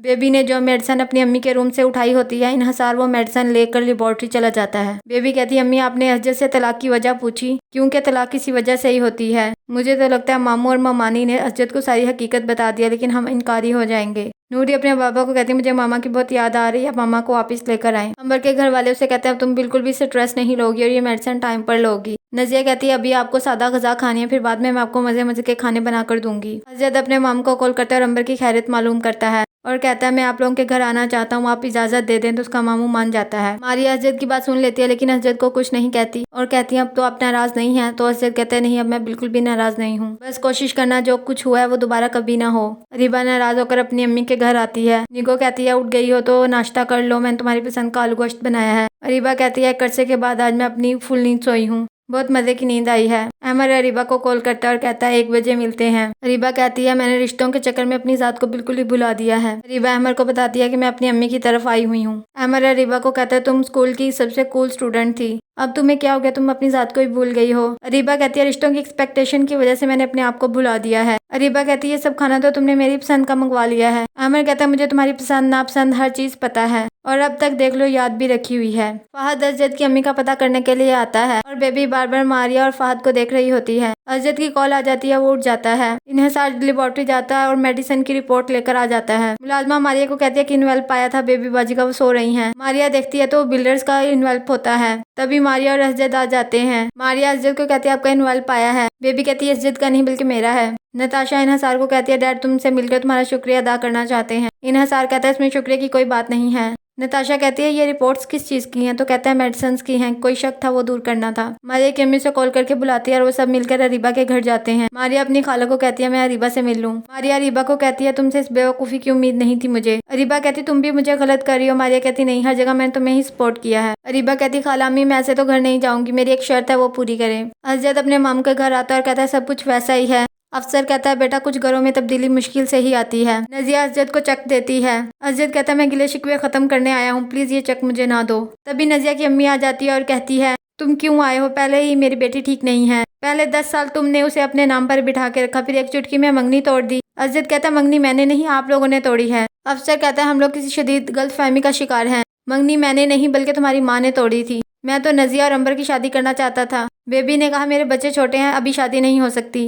Baby ने जो medicine अपनी अम्मी के रूम से उठाई होती है, इन्हिसार वो मेडिसिन लेकर लेबोरेटरी चला जाता है। बेबी कहती है अम्मी आपने असजद से तलाक की वजह पूछी, क्योंकि तलाक किसी वजह से ही होती है। मुझे तो लगता है मामू और मामानी ने असजद को सारी हकीकत बता दिया, लेकिन हम इनकारी हो जाएंगे। नूरी अपने बाबा को कहती है मुझे मामा की बहुत याद आ रही है, मामा को वापस लेकर आए। अंबर के घर वाले उसे कहते हैं तुम बिल्कुल भी स्ट्रेस नहीं लोगी और ये मेडिसिन टाइम पर लोगी। नजिया कहती है अभी आपको सादा गजा खानी है, फिर बाद में मैं आपको मजे मजे के खाने बनाकर दूंगी। असजद अपने माम को कॉल करता है और अंबर की खैरियत मालूम करता है और कहता है मैं आप लोगों के घर आना चाहता हूँ, आप इजाजत दे दें। तो उसका मामू मान जाता है। मारिया असजद की बात सुन लेती है, लेकिन असजद को कुछ नहीं कहती और कहती है अब तो आप नाराज नहीं है। तो असजद कहते हैं नहीं, अब मैं बिल्कुल भी नाराज नहीं हूँ, बस कोशिश करना जो कुछ हुआ है वो दोबारा कभी ना हो। रिबा नाराज होकर अपनी अम्मी के घर आती है। निगो कहती है उठ गई हो तो नाश्ता कर लो, मैंने तुम्हारी पसंद का आलू गोश्त बनाया है। रिबा कहती है कर्से के बाद आज मैं अपनी फुल नींद सोई हूँ, बहुत मजे की नींद आई है। अहमद अरीबा को कॉल करता है और कहता है 1 बजे मिलते हैं। अरीबा कहती है मैंने रिश्तों के चक्कर में अपनी जात को बिल्कुल ही भुला दिया है। अरीबा अहमद को बताती है कि मैं अपनी अम्मी की तरफ आई हुई हूँ। अहमद अरीबा को कहता है तुम स्कूल की सबसे कूल स्टूडेंट थी, अब तुम्हें क्या हो गया, तुम अपनी जात को ही भूल गई हो। अरीबा कहती है रिश्तों की एक्सपेक्टेशन की वजह से मैंने अपने आप को भुला दिया है। अरीबा कहती है ये सब खाना तो तुमने मेरी पसंद का मंगवा लिया है। अहमद कहता है मुझे तुम्हारी पसंद नापसंद हर चीज पता है और अब तक देख लो याद भी रखी हुई है। फहद असजद की अम्मी का पता करने के लिए आता है और बेबी बार बार मारिया और फहद को देख रही होती है। असजद की कॉल आ जाती है, वो उठ जाता है। इन्हिसार लेबोरेटरी जाता है और मेडिसिन की रिपोर्ट लेकर आ जाता है। मुलाजमा मारिया को कहती है कि इन्वेल्प पाया था बेबी बाजी का, वो सो रही हैं। मारिया देखती है तो बिल्डर्स का इन्वेल्प होता है। तभी मारिया और असजद आ जाते हैं। मारिया असजद को कहती है आपका इन्वेल्प आया है। बेबी कहती है असजद का नहीं बल्कि मेरा है। नताशा इन्हिसार को कहती है डैड तुमसे मिलकर तुम्हारा शुक्रिया अदा करना चाहते हैं। इन्हिसार कहता है इसमें शुक्रिया की कोई बात नहीं है। नताशा कहती है ये रिपोर्ट्स किस चीज़ की हैं? तो कहता है मेडिसिन की हैं, कोई शक था वो दूर करना था। मारिया की अम्मी से कॉल करके बुलाती है और वो सब मिलकर अरीबा के घर जाते हैं। मारिया अपनी खाला को कहती है मैं अरीबा से मिल लूं। मारिया अरीबा को कहती है तुमसे इस बेवकूफ़ी की उम्मीद नहीं थी मुझे। अरीबा कहती तुम भी मुझे गलत कर रही हो। मारिया कहती नहीं, हर जगह मैंने तुम्हें ही सपोर्ट किया है। अरीबा कहती खाला अम्मी मैं ऐसे तो घर नहीं जाऊंगी, मेरी एक शर्त है वो पूरी करें। असजद अपने माम के घर आता है और कहता है सब कुछ वैसा ही है। अफसर कहता है बेटा कुछ घरों में तब्दीली मुश्किल से ही आती है। नजिया असजद को चेक देती है। असजद कहता है मैं गिले शिकवे खत्म करने आया हूँ, प्लीज ये चेक मुझे ना दो। तभी नजिया की अम्मी आ जाती है और कहती है तुम क्यों आए हो, पहले ही मेरी बेटी ठीक नहीं है, पहले 10 साल तुमने उसे अपने नाम पर बिठा के रखा, फिर एक चुटकी में मंगनी तोड़ दी। असजद कहता है मंगनी मैंने नहीं आप लोगों ने तोड़ी है। अफसर कहता है हम लोग किसी शदीद गलतफहमी का शिकार हैं, मंगनी मैंने नहीं बल्कि तुम्हारी माँ ने तोड़ी थी। मैं तो नजिया और अंबर की शादी करना चाहता था। बेबी ने कहा मेरे बच्चे छोटे हैं, अभी शादी नहीं हो सकती।